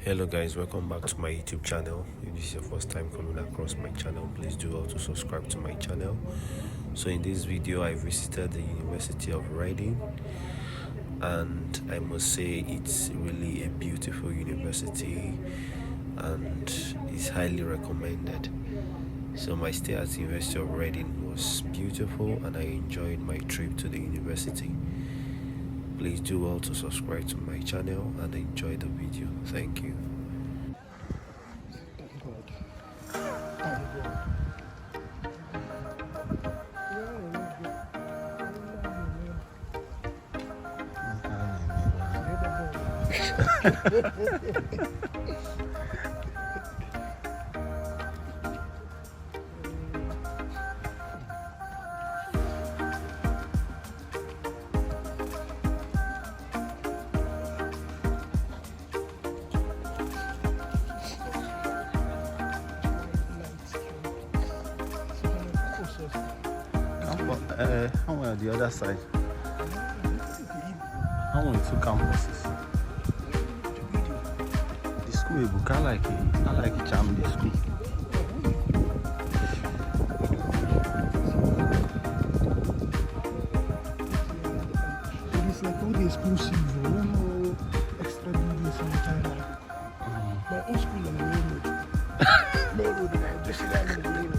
Hello guys, welcome back to my YouTube channel. If this is your first time coming across my channel, please do also subscribe to my channel. So in this video I visited the University of Reading, and I must say it's really a beautiful university and it's highly recommended. So my stay at the University of Reading was beautiful and I enjoyed my trip to the university. Please do well to subscribe to my channel and enjoy the video. Thank you. How are the other side? How are the two campuses? The school Ebuka, I like it, charm the school. It's like all the exclusive, no extra buildings in China. My own school and my own road. No road, just sit down in the lane.